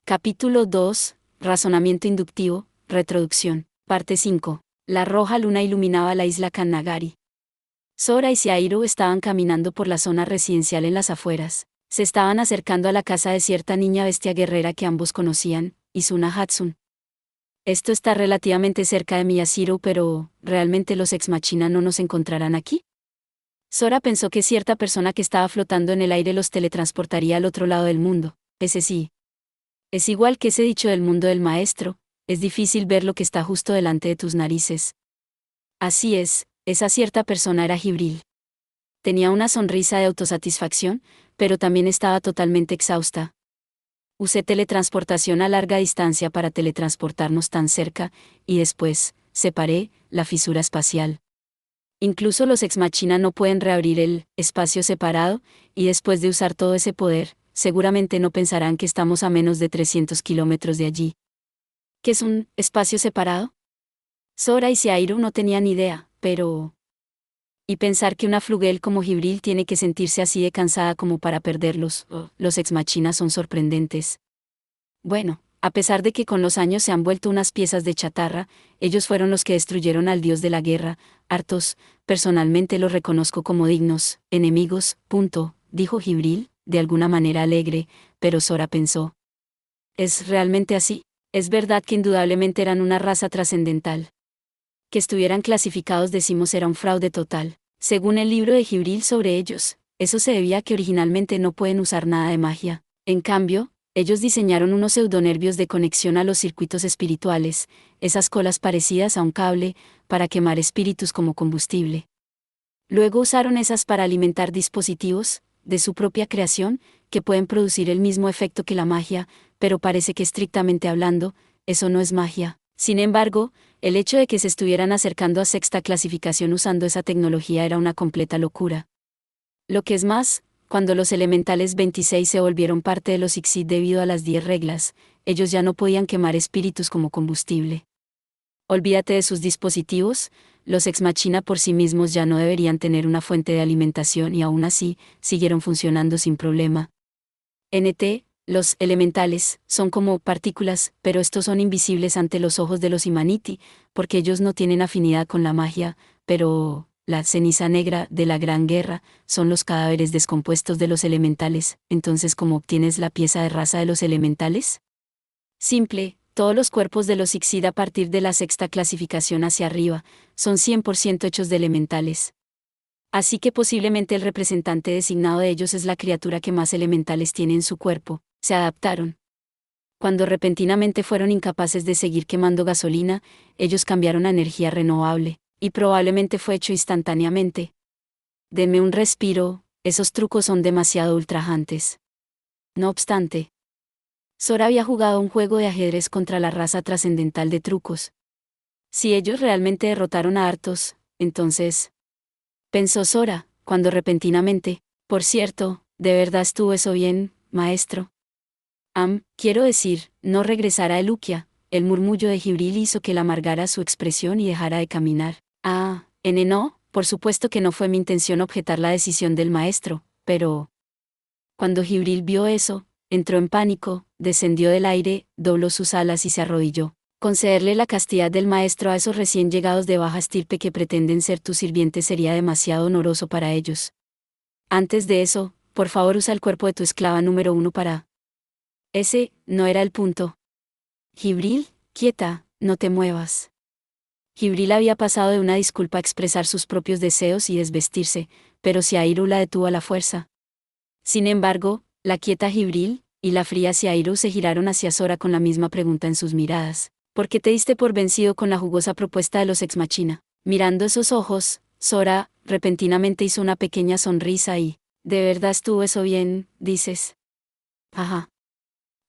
Capítulo 2. Razonamiento inductivo, retroducción. Parte 5. La roja luna iluminaba la isla Kannagari. Sora y Seairo estaban caminando por la zona residencial en las afueras. Se estaban acercando a la casa de cierta niña bestia guerrera que ambos conocían, Izuna Hatsun. Esto está relativamente cerca de Miyashiro, pero ¿realmente los ex machina no nos encontrarán aquí? Sora pensó que cierta persona que estaba flotando en el aire los teletransportaría al otro lado del mundo. Ese sí. Es igual que ese dicho del mundo del maestro, es difícil ver lo que está justo delante de tus narices. Así es, esa cierta persona era Jibril. Tenía una sonrisa de autosatisfacción, pero también estaba totalmente exhausta. Usé teletransportación a larga distancia para teletransportarnos tan cerca, y después, separé, la fisura espacial. Incluso los ex machina no pueden reabrir el espacio separado, y después de usar todo ese poder, seguramente no pensarán que estamos a menos de 300 kilómetros de allí. ¿Qué es un espacio separado? Sora y Seairo no tenían idea, pero... Y pensar que una flugel como Jibril tiene que sentirse así de cansada como para perderlos, los ex machina son sorprendentes. Bueno, a pesar de que con los años se han vuelto unas piezas de chatarra, ellos fueron los que destruyeron al dios de la guerra, Arthos, personalmente los reconozco como dignos enemigos, dijo Jibril, de alguna manera alegre, pero Sora pensó. ¿Es realmente así? Es verdad que indudablemente eran una raza trascendental. Que estuvieran clasificados decimos era un fraude total. Según el libro de Jibril sobre ellos, eso se debía a que originalmente no pueden usar nada de magia. En cambio, ellos diseñaron unos pseudonervios de conexión a los circuitos espirituales, esas colas parecidas a un cable, para quemar espíritus como combustible. Luego usaron esas para alimentar dispositivos, de su propia creación, que pueden producir el mismo efecto que la magia, pero parece que estrictamente hablando, eso no es magia. Sin embargo, el hecho de que se estuvieran acercando a sexta clasificación usando esa tecnología era una completa locura. Lo que es más, cuando los elementales 26 se volvieron parte de los Ixid debido a las 10 reglas, ellos ya no podían quemar espíritus como combustible. Olvídate de sus dispositivos, los ex machina por sí mismos ya no deberían tener una fuente de alimentación y aún así, siguieron funcionando sin problema. Los elementales, son como partículas, pero estos son invisibles ante los ojos de los Imaniti, porque ellos no tienen afinidad con la magia, pero la ceniza negra de la Gran Guerra son los cadáveres descompuestos de los elementales. Entonces, ¿cómo obtienes la pieza de raza de los elementales? Simple, todos los cuerpos de los Ixid a partir de la sexta clasificación hacia arriba, son 100% hechos de elementales. Así que posiblemente el representante designado de ellos es la criatura que más elementales tiene en su cuerpo. Se adaptaron. Cuando repentinamente fueron incapaces de seguir quemando gasolina, ellos cambiaron a energía renovable, y probablemente fue hecho instantáneamente. Deme un respiro, esos trucos son demasiado ultrajantes. No obstante, Sora había jugado un juego de ajedrez contra la raza trascendental de trucos. Si ellos realmente derrotaron a Arthos, entonces... Pensó Sora, cuando repentinamente, por cierto, ¿de verdad estuvo eso bien, maestro? Quiero decir, no regresar a Elukia. El murmullo de Jibril hizo que él amargara su expresión y dejara de caminar. No, por supuesto que no fue mi intención objetar la decisión del maestro, pero... Cuando Jibril vio eso, entró en pánico, descendió del aire, dobló sus alas y se arrodilló. Concederle la castidad del maestro a esos recién llegados de baja estirpe que pretenden ser tus sirvientes sería demasiado honoroso para ellos. Antes de eso, por favor usa el cuerpo de tu esclava número 1 para... Ese, no era el punto. Jibril, quieta, no te muevas. Jibril había pasado de una disculpa a expresar sus propios deseos y desvestirse, pero Seairo la detuvo a la fuerza. Sin embargo, la quieta Jibril y la fría Seairo se giraron hacia Sora con la misma pregunta en sus miradas. ¿Por qué te diste por vencido con la jugosa propuesta de los ex machina? Mirando esos ojos, Sora, repentinamente hizo una pequeña sonrisa y... ¿De verdad estuvo eso bien, dices? Ajá.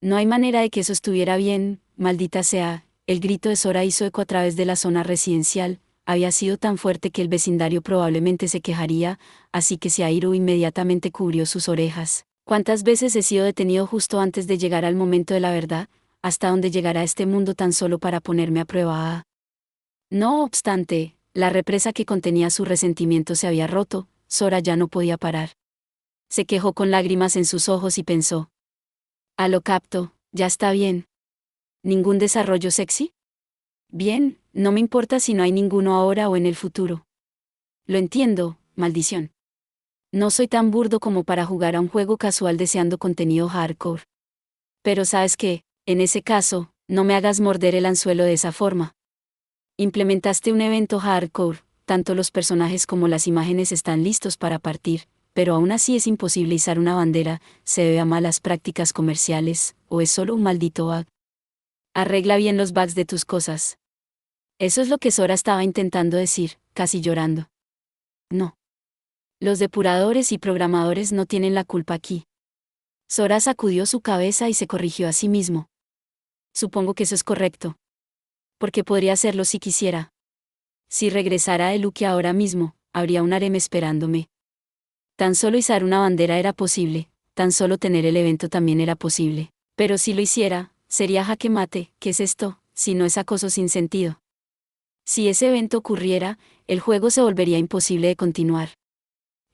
No hay manera de que eso estuviera bien, maldita sea. El grito de Sora hizo eco a través de la zona residencial, había sido tan fuerte que el vecindario probablemente se quejaría, así que Seairo inmediatamente cubrió sus orejas. ¿Cuántas veces he sido detenido justo antes de llegar al momento de la verdad? ¿Hasta dónde llegará este mundo tan solo para ponerme a prueba? No obstante, la represa que contenía su resentimiento se había roto, Sora ya no podía parar. Se quejó con lágrimas en sus ojos y pensó. Lo capto, Ya está bien. ¿Ningún desarrollo sexy? Bien, no me importa si no hay ninguno ahora o en el futuro. Lo entiendo, maldición. No soy tan burdo como para jugar a un juego casual deseando contenido hardcore. Pero sabes qué, en ese caso, no me hagas morder el anzuelo de esa forma. Implementaste un evento hardcore, tanto los personajes como las imágenes están listos para partir, pero aún así es imposible izar una bandera, se debe a malas prácticas comerciales, o es solo un maldito bug. Arregla bien los bugs de tus cosas. Eso es lo que Sora estaba intentando decir, casi llorando. No. Los depuradores y programadores no tienen la culpa aquí. Sora sacudió su cabeza y se corrigió a sí mismo. Supongo que eso es correcto. Porque podría hacerlo si quisiera. Si regresara a Elukia ahora mismo, habría un harem esperándome. Tan solo izar una bandera era posible, tan solo tener el evento también era posible. Pero si lo hiciera, sería jaque mate. ¿Qué es esto, si no es acoso sin sentido? Si ese evento ocurriera, el juego se volvería imposible de continuar.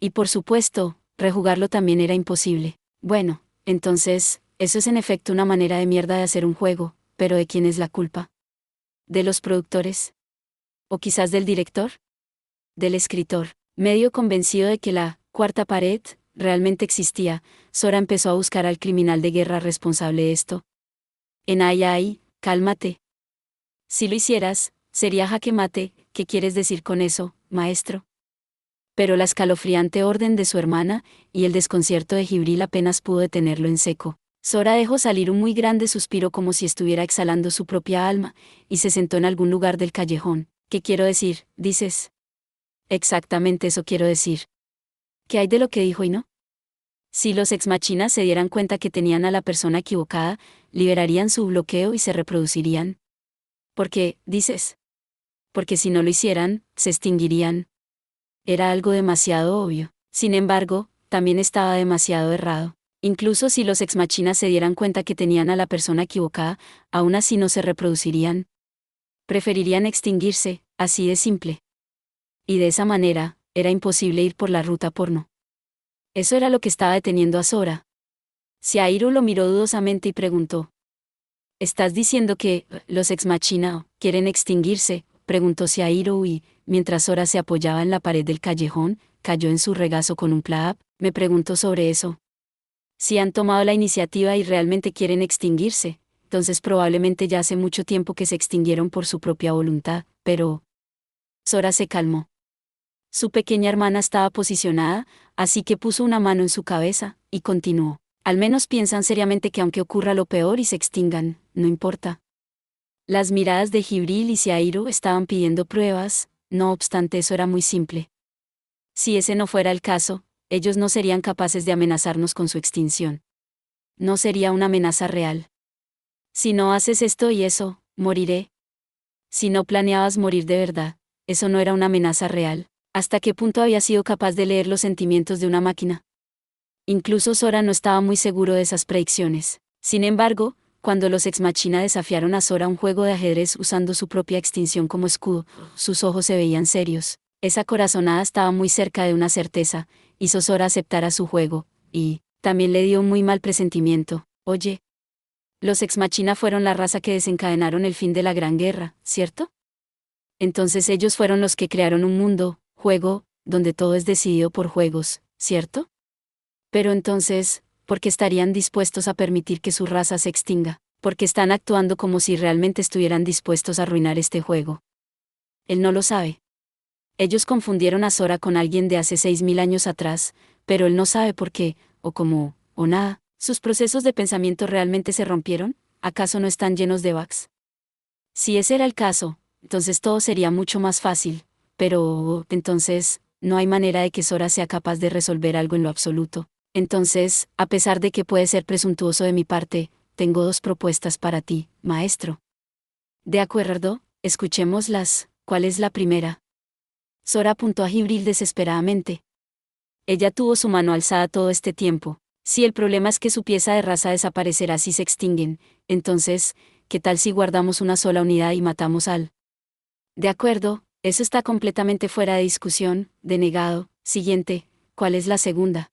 Y por supuesto, rejugarlo también era imposible. Bueno, entonces, eso es en efecto una manera de mierda de hacer un juego, pero ¿de quién es la culpa? ¿De los productores? ¿O quizás del director? Del escritor. Medio convencido de que la cuarta pared realmente existía, Sora empezó a buscar al criminal de guerra responsable de esto. Ay, cálmate. Si lo hicieras, sería jaque mate. ¿Qué quieres decir con eso, maestro? Pero la escalofriante orden de su hermana, y el desconcierto de Jibril apenas pudo detenerlo en seco. Sora dejó salir un muy grande suspiro como si estuviera exhalando su propia alma, y se sentó en algún lugar del callejón. ¿Qué quiero decir, dices? Exactamente eso quiero decir. ¿Qué hay de lo que dijo y no? Si los ex machinas se dieran cuenta que tenían a la persona equivocada, liberarían su bloqueo y se reproducirían. ¿Por qué, dices? Porque si no lo hicieran, se extinguirían. Era algo demasiado obvio. Sin embargo, también estaba demasiado errado. Incluso si los ex machinas se dieran cuenta que tenían a la persona equivocada, aún así no se reproducirían. Preferirían extinguirse, así de simple. Y de esa manera, era imposible ir por la ruta porno. Eso era lo que estaba deteniendo a Sora. Xiaoru lo miró dudosamente y preguntó. ¿Estás diciendo que los ex machina quieren extinguirse? Preguntó Xiaoru y, mientras Sora se apoyaba en la pared del callejón, cayó en su regazo con un plahap. Me preguntó sobre eso. Si han tomado la iniciativa y realmente quieren extinguirse, entonces probablemente ya hace mucho tiempo que se extinguieron por su propia voluntad, pero... Sora se calmó. Su pequeña hermana estaba posicionada, así que puso una mano en su cabeza, y continuó. Al menos piensan seriamente que aunque ocurra lo peor y se extingan, no importa. Las miradas de Jibril y Xiaoru estaban pidiendo pruebas, no obstante eso era muy simple. Si ese no fuera el caso, ellos no serían capaces de amenazarnos con su extinción. No sería una amenaza real. Si no haces esto y eso, moriré. Si no planeabas morir de verdad, eso no era una amenaza real. ¿Hasta qué punto había sido capaz de leer los sentimientos de una máquina? Incluso Sora no estaba muy seguro de esas predicciones. Sin embargo, cuando los ex machina desafiaron a Sora a un juego de ajedrez usando su propia extinción como escudo, sus ojos se veían serios. Esa corazonada estaba muy cerca de una certeza, hizo Sora aceptar a su juego, y también le dio un muy mal presentimiento. Oye, los ex machina fueron la raza que desencadenaron el fin de la Gran Guerra, ¿cierto? Entonces ellos fueron los que crearon un mundo, juego, donde todo es decidido por juegos, ¿cierto? Pero entonces, ¿por qué estarían dispuestos a permitir que su raza se extinga? Porque están actuando como si realmente estuvieran dispuestos a arruinar este juego. Él no lo sabe. Ellos confundieron a Sora con alguien de hace 6000 años atrás, pero él no sabe por qué, o cómo, o nada. ¿Sus procesos de pensamiento realmente se rompieron? ¿Acaso no están llenos de bugs? Si ese era el caso, entonces todo sería mucho más fácil, pero, entonces, no hay manera de que Sora sea capaz de resolver algo en lo absoluto. Entonces, a pesar de que puede ser presuntuoso de mi parte, tengo dos propuestas para ti, maestro. De acuerdo, escuchémoslas. ¿Cuál es la primera? Sora apuntó a Jibril desesperadamente. Ella tuvo su mano alzada todo este tiempo. Si el problema es que su pieza de raza desaparecerá si se extinguen, entonces, ¿qué tal si guardamos una sola unidad y matamos al? De acuerdo, eso está completamente fuera de discusión, denegado. Siguiente, ¿cuál es la segunda?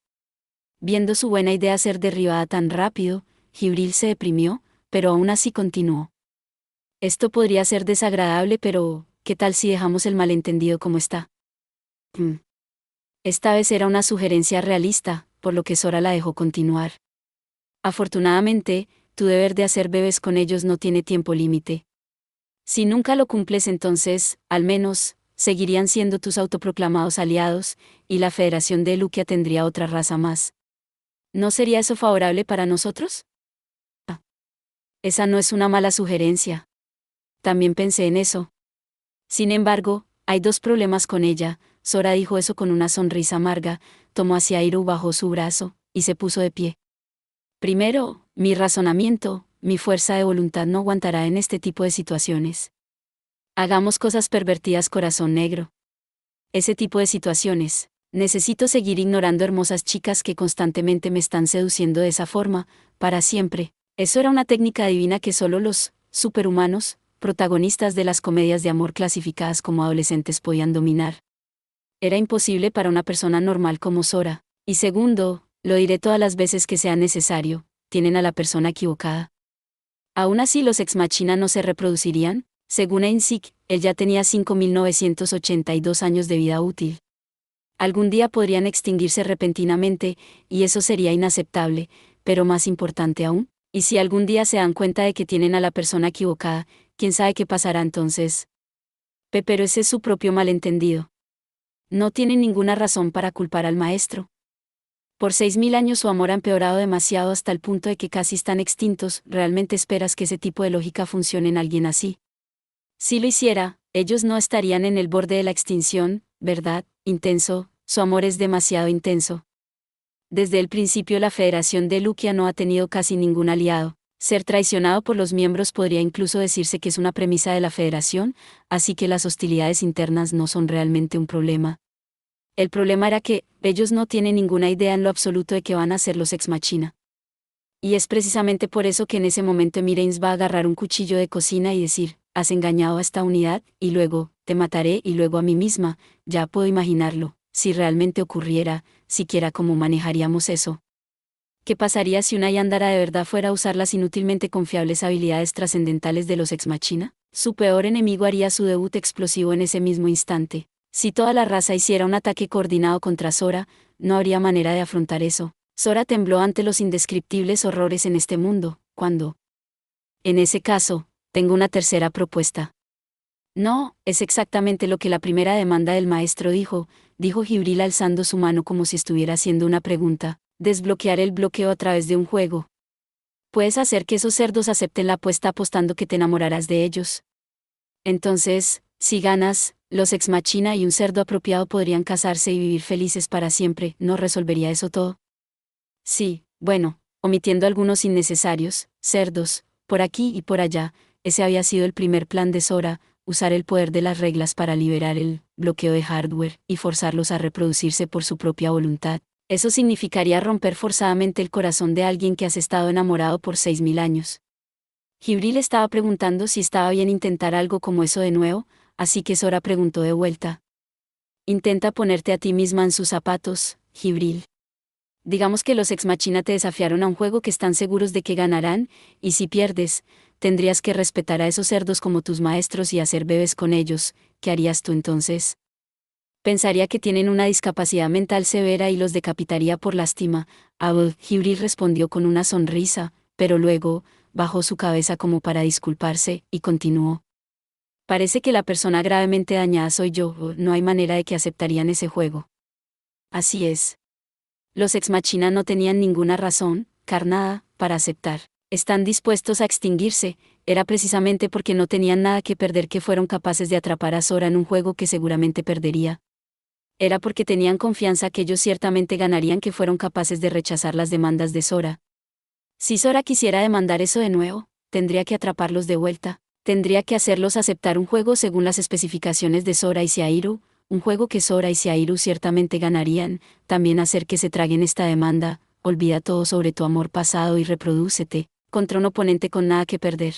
Viendo su buena idea ser derribada tan rápido, Jibril se deprimió, pero aún así continuó. Esto podría ser desagradable, pero ¿qué tal si dejamos el malentendido como está? Esta vez era una sugerencia realista, por lo que Sora la dejó continuar. Afortunadamente, tu deber de hacer bebés con ellos no tiene tiempo límite. Si nunca lo cumples, entonces, al menos, seguirían siendo tus autoproclamados aliados, y la Federación de Elukia tendría otra raza más. ¿No sería eso favorable para nosotros? Esa no es una mala sugerencia. También pensé en eso. Sin embargo, hay dos problemas con ella. Sora dijo eso con una sonrisa amarga, tomó hacia Airo bajo su brazo, y se puso de pie. Primero, mi razonamiento, mi fuerza de voluntad no aguantará en este tipo de situaciones. Hagamos cosas pervertidas, corazón negro. Ese tipo de situaciones. Necesito seguir ignorando hermosas chicas que constantemente me están seduciendo de esa forma, para siempre. Eso era una técnica divina que solo los superhumanos, protagonistas de las comedias de amor clasificadas como adolescentes, podían dominar. Era imposible para una persona normal como Sora. Y segundo, lo diré todas las veces que sea necesario, tienen a la persona equivocada. Aún así, los ex machina no se reproducirían. Según Einzig, él ya tenía 5.982 años de vida útil. Algún día podrían extinguirse repentinamente, y eso sería inaceptable, pero más importante aún, y si algún día se dan cuenta de que tienen a la persona equivocada, ¿quién sabe qué pasará entonces? Pero ese es su propio malentendido. No tienen ninguna razón para culpar al maestro. Por 6.000 años su amor ha empeorado demasiado hasta el punto de que casi están extintos. ¿Realmente esperas que ese tipo de lógica funcione en alguien así? Si lo hiciera, ellos no estarían en el borde de la extinción, ¿verdad? Intenso, su amor es demasiado intenso. Desde el principio la Federación de Elukia no ha tenido casi ningún aliado. Ser traicionado por los miembros podría incluso decirse que es una premisa de la Federación, así que las hostilidades internas no son realmente un problema. El problema era que ellos no tienen ninguna idea en lo absoluto de qué van a hacer los ex machina. Y es precisamente por eso que en ese momento Emirains va a agarrar un cuchillo de cocina y decir, has engañado a esta unidad, y luego, te mataré y luego a mí misma. Ya puedo imaginarlo, si realmente ocurriera, siquiera cómo manejaríamos eso. ¿Qué pasaría si una Yandara de verdad fuera a usar las inútilmente confiables habilidades trascendentales de los ex machina? Su peor enemigo haría su debut explosivo en ese mismo instante. Si toda la raza hiciera un ataque coordinado contra Sora, no habría manera de afrontar eso. Sora tembló ante los indescriptibles horrores en este mundo, cuando... En ese caso, tengo una tercera propuesta. No, es exactamente lo que la primera demanda del maestro dijo Jibril alzando su mano como si estuviera haciendo una pregunta. Desbloquear el bloqueo a través de un juego. Puedes hacer que esos cerdos acepten la apuesta apostando que te enamorarás de ellos. Entonces, si ganas, los ex machina y un cerdo apropiado podrían casarse y vivir felices para siempre. ¿No resolvería eso todo? Sí, bueno, omitiendo algunos innecesarios, cerdos, por aquí y por allá, ese había sido el primer plan de Sora, usar el poder de las reglas para liberar el bloqueo de hardware y forzarlos a reproducirse por su propia voluntad. Eso significaría romper forzadamente el corazón de alguien que has estado enamorado por 6.000 años. Jibril estaba preguntando si estaba bien intentar algo como eso de nuevo, así que Sora preguntó de vuelta. Intenta ponerte a ti misma en sus zapatos, Jibril. Digamos que los ex machina te desafiaron a un juego que están seguros de que ganarán, y si pierdes, tendrías que respetar a esos cerdos como tus maestros y hacer bebés con ellos. ¿Qué harías tú entonces? Pensaría que tienen una discapacidad mental severa y los decapitaría por lástima. Jibril respondió con una sonrisa, pero luego, bajó su cabeza como para disculparse, y continuó. Parece que la persona gravemente dañada soy yo. No hay manera de que aceptarían ese juego. Así es. Los ex machina no tenían ninguna razón, carnada, para aceptar. Están dispuestos a extinguirse. Era precisamente porque no tenían nada que perder que fueron capaces de atrapar a Sora en un juego que seguramente perdería. Era porque tenían confianza que ellos ciertamente ganarían que fueron capaces de rechazar las demandas de Sora. Si Sora quisiera demandar eso de nuevo, tendría que atraparlos de vuelta, tendría que hacerlos aceptar un juego según las especificaciones de Sora y Seairu, un juego que Sora y Seairu ciertamente ganarían, también hacer que se traguen esta demanda, olvida todo sobre tu amor pasado y reprodúcete, contra un oponente con nada que perder.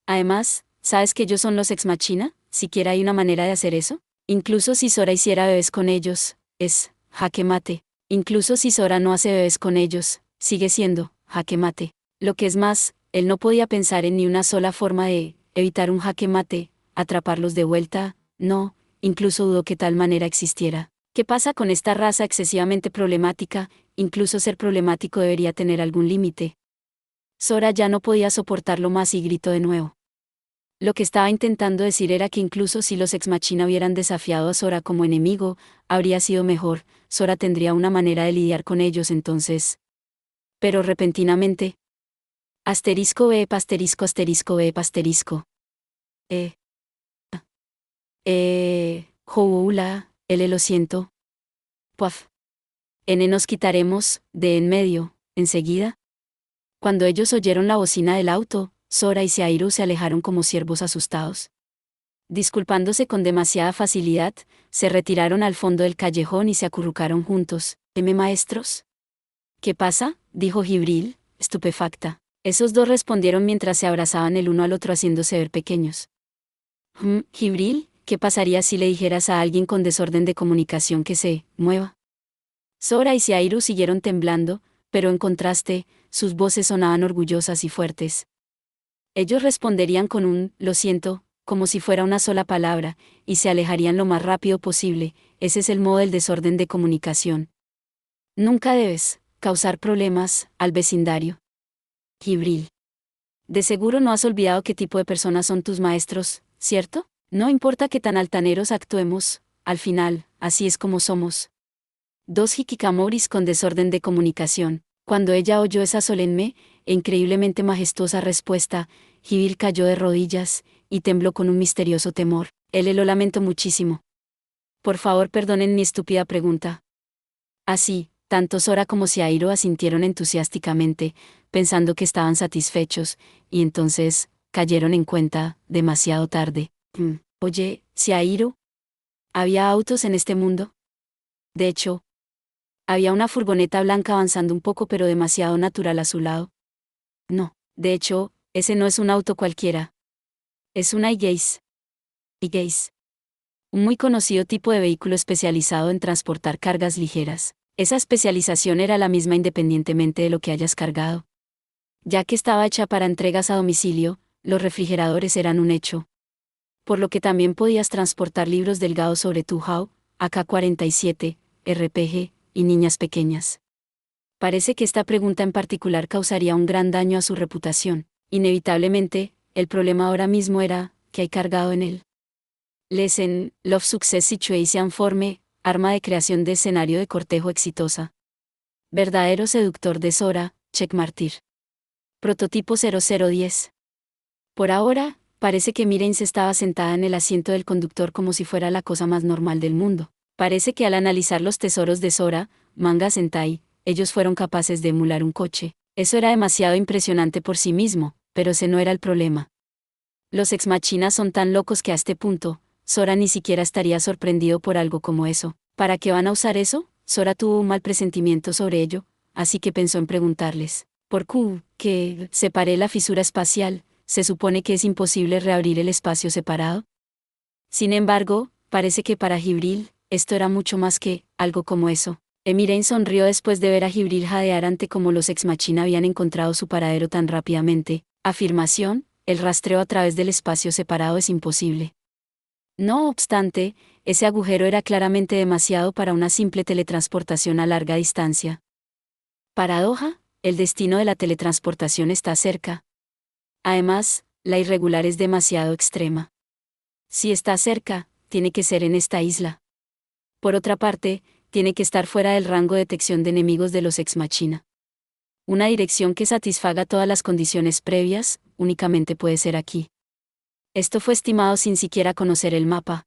Además, ¿sabes que ellos son los ex machina? ¿Siquiera hay una manera de hacer eso? Incluso si Sora hiciera bebés con ellos, es jaque mate. Incluso si Sora no hace bebés con ellos, sigue siendo jaque mate. Lo que es más, Él no podía pensar en ni una sola forma de evitar un jaque mate, atraparlos de vuelta, no, incluso dudó que tal manera existiera. ¿Qué pasa con esta raza excesivamente problemática? Incluso ser problemático debería tener algún límite. Sora ya no podía soportarlo más y gritó de nuevo. Lo que estaba intentando decir era que incluso si los Ex Machina hubieran desafiado a Sora como enemigo, habría sido mejor, Sora tendría una manera de lidiar con ellos entonces. Pero repentinamente. Asterisco B, asterisco, asterisco B, asterisco. Joula, lo siento. Puaf. Nos quitaremos, de en medio, enseguida. Cuando ellos oyeron la bocina del auto, Sora y Seairu se alejaron como ciervos asustados. Disculpándose con demasiada facilidad, se retiraron al fondo del callejón y se acurrucaron juntos. Maestros? ¿Qué pasa?, dijo Jibril, estupefacta. Esos dos respondieron mientras se abrazaban el uno al otro haciéndose ver pequeños. Jibril, ¿qué pasaría si le dijeras a alguien con desorden de comunicación que se mueva? Sora y Seairu siguieron temblando, pero en contraste, sus voces sonaban orgullosas y fuertes. Ellos responderían con un «lo siento», como si fuera una sola palabra, y se alejarían lo más rápido posible. Ese es el modo del desorden de comunicación. Nunca debes causar problemas al vecindario. Jibril. De seguro no has olvidado qué tipo de personas son tus maestros, ¿cierto? No importa qué tan altaneros actuemos, al final, así es como somos. Dos hikikamoris con desorden de comunicación. Cuando ella oyó esa solemne e increíblemente majestuosa respuesta, Jibril cayó de rodillas y tembló con un misterioso temor. Lo lamento muchísimo. Por favor, perdonen mi estúpida pregunta. Así, tanto Sora como Seairu asintieron entusiásticamente, pensando que estaban satisfechos, y entonces, cayeron en cuenta, demasiado tarde. Oye, Seairu, ¿había autos en este mundo? De hecho, había una furgoneta blanca avanzando un poco pero demasiado natural a su lado. No, de hecho, ese no es un auto cualquiera. Es una I-Gaze. I-Gaze. Un muy conocido tipo de vehículo especializado en transportar cargas ligeras. Esa especialización era la misma independientemente de lo que hayas cargado. Ya que estaba hecha para entregas a domicilio, los refrigeradores eran un hecho. Por lo que también podías transportar libros delgados sobre Tuhao, AK-47, RPG, y niñas pequeñas. Parece que esta pregunta en particular causaría un gran daño a su reputación. Inevitablemente, el problema ahora mismo era, ¿qué hay cargado en él? Lesson, Love Success Situation Forme, arma de creación de escenario de cortejo exitosa. Verdadero seductor de Sora, Checkmartir. Prototipo 0010. Por ahora, parece que Mireins estaba sentada en el asiento del conductor como si fuera la cosa más normal del mundo. Parece que al analizar los tesoros de Sora, Manga Sentai, ellos fueron capaces de emular un coche. Eso era demasiado impresionante por sí mismo, pero ese no era el problema. Los Ex Machina son tan locos que a este punto, Sora ni siquiera estaría sorprendido por algo como eso. ¿Para qué van a usar eso? Sora tuvo un mal presentimiento sobre ello, así que pensó en preguntarles. ¿Por qué separé la fisura espacial? ¿Se supone que es imposible reabrir el espacio separado? Sin embargo, parece que para Jibril, esto era mucho más que algo como eso. Emiren sonrió después de ver a Jibril jadear ante cómo los Ex Machina habían encontrado su paradero tan rápidamente. Afirmación, el rastreo a través del espacio separado es imposible. No obstante, ese agujero era claramente demasiado para una simple teletransportación a larga distancia. Paradoja, el destino de la teletransportación está cerca. Además, la irregular es demasiado extrema. Si está cerca, tiene que ser en esta isla. Por otra parte, tiene que estar fuera del rango de detección de enemigos de los Ex Machina. Una dirección que satisfaga todas las condiciones previas, únicamente puede ser aquí. Esto fue estimado sin siquiera conocer el mapa.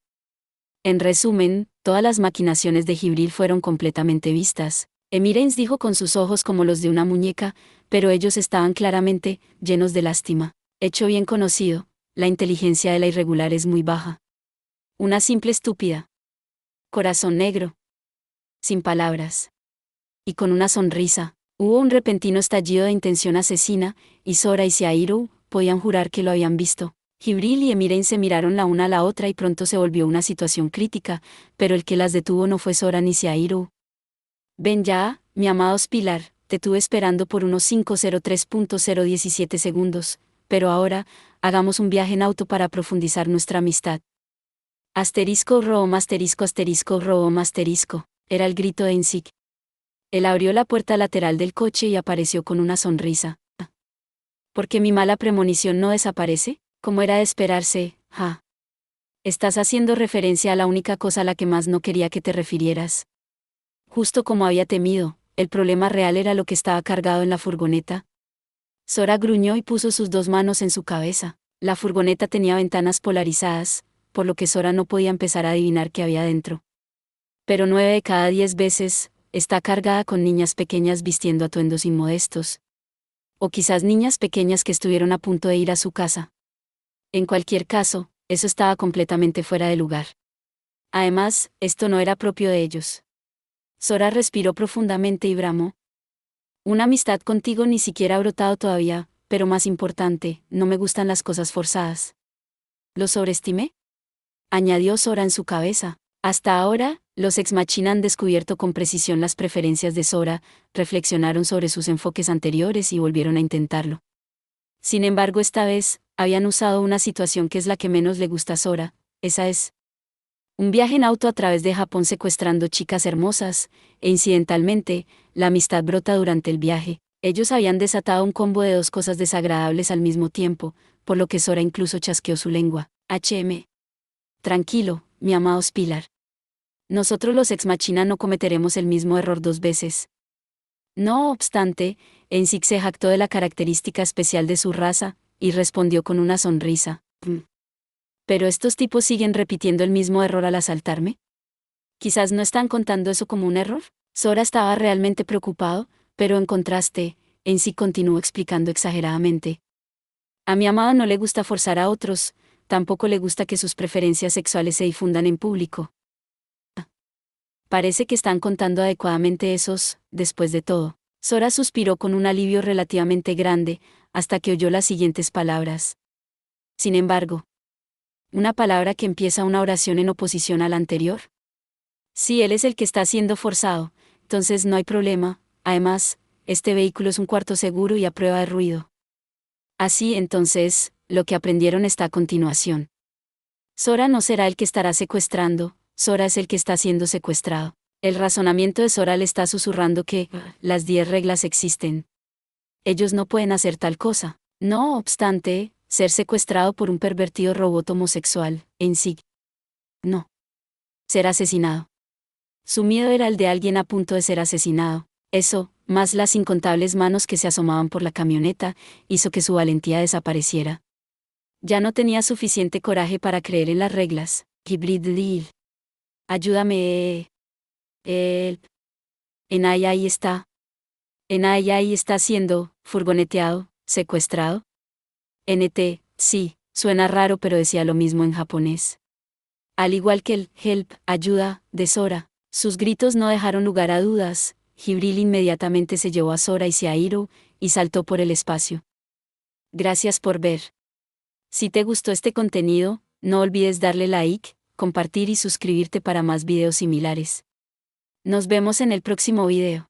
En resumen, todas las maquinaciones de Jibril fueron completamente vistas. Emireins dijo con sus ojos como los de una muñeca, pero ellos estaban claramente llenos de lástima. Hecho bien conocido, la inteligencia de la irregular es muy baja. Una simple estúpida. Corazón negro. Sin palabras. Y con una sonrisa. Hubo un repentino estallido de intención asesina, y Sora y Seairu podían jurar que lo habían visto. Jibril y Emireins se miraron la una a la otra y pronto se volvió una situación crítica, pero el que las detuvo no fue Sora ni Seairu. Ven ya, mi amados Pilar, te tuve esperando por unos 503.017 segundos, pero ahora, hagamos un viaje en auto para profundizar nuestra amistad. Asterisco Rom asterisco asterisco Rom asterisco, era el grito de Ensik. Él abrió la puerta lateral del coche y apareció con una sonrisa. ¿Por qué mi mala premonición no desaparece? Como era de esperarse, ja. Estás haciendo referencia a la única cosa a la que más no quería que te refirieras. Justo como había temido, el problema real era lo que estaba cargado en la furgoneta. Sora gruñó y puso sus dos manos en su cabeza. La furgoneta tenía ventanas polarizadas, por lo que Sora no podía empezar a adivinar qué había dentro. Pero 9 de cada 10 veces, está cargada con niñas pequeñas vistiendo atuendos inmodestos. O quizás niñas pequeñas que estuvieron a punto de ir a su casa. En cualquier caso, eso estaba completamente fuera de lugar. Además, esto no era propio de ellos. Sora respiró profundamente y bramó. Una amistad contigo ni siquiera ha brotado todavía, pero más importante, no me gustan las cosas forzadas. ¿Lo sobreestimé? Añadió Sora en su cabeza. Hasta ahora, los ex machina han descubierto con precisión las preferencias de Sora, reflexionaron sobre sus enfoques anteriores y volvieron a intentarlo. Sin embargo, esta vez, habían usado una situación que es la que menos le gusta a Sora, esa es un viaje en auto a través de Japón secuestrando chicas hermosas, e incidentalmente, la amistad brota durante el viaje. Ellos habían desatado un combo de dos cosas desagradables al mismo tiempo, por lo que Sora incluso chasqueó su lengua. Tranquilo, mi amado Pilar. Nosotros los ex machina no cometeremos el mismo error 2 veces. No obstante, Ensik se jactó de la característica especial de su raza, y respondió con una sonrisa. ¿Pero estos tipos siguen repitiendo el mismo error al asaltarme? Quizás no están contando eso como un error. Sora estaba realmente preocupado, pero en contraste, Ensik continuó explicando exageradamente. A mi amado no le gusta forzar a otros, tampoco le gusta que sus preferencias sexuales se difundan en público. Parece que están contando adecuadamente esos, después de todo. Sora suspiró con un alivio relativamente grande, hasta que oyó las siguientes palabras. Sin embargo, una palabra que empieza una oración en oposición a la anterior. Si él es el que está siendo forzado, entonces no hay problema, además, este vehículo es un cuarto seguro y a prueba de ruido. Así entonces, lo que aprendieron está a continuación. Sora no será el que estará secuestrando, Sora es el que está siendo secuestrado. El razonamiento de Sora le está susurrando que las 10 reglas existen. Ellos no pueden hacer tal cosa. No obstante, ser secuestrado por un pervertido robot homosexual, en sí. No. Ser asesinado. Su miedo era el de alguien a punto de ser asesinado. Eso, más las incontables manos que se asomaban por la camioneta, hizo que su valentía desapareciera. Ya no tenía suficiente coraje para creer en las reglas. Hybrid. Ayúdame. Enai ahí está. Enai ahí está siendo furgoneteado, secuestrado. Sí, suena raro pero decía lo mismo en japonés. Al igual que el help, ayuda, de Sora, sus gritos no dejaron lugar a dudas. Jibril inmediatamente se llevó a Sora y Seairo, y saltó por el espacio. Gracias por ver. Si te gustó este contenido, no olvides darle like, compartir y suscribirte para más videos similares. Nos vemos en el próximo video.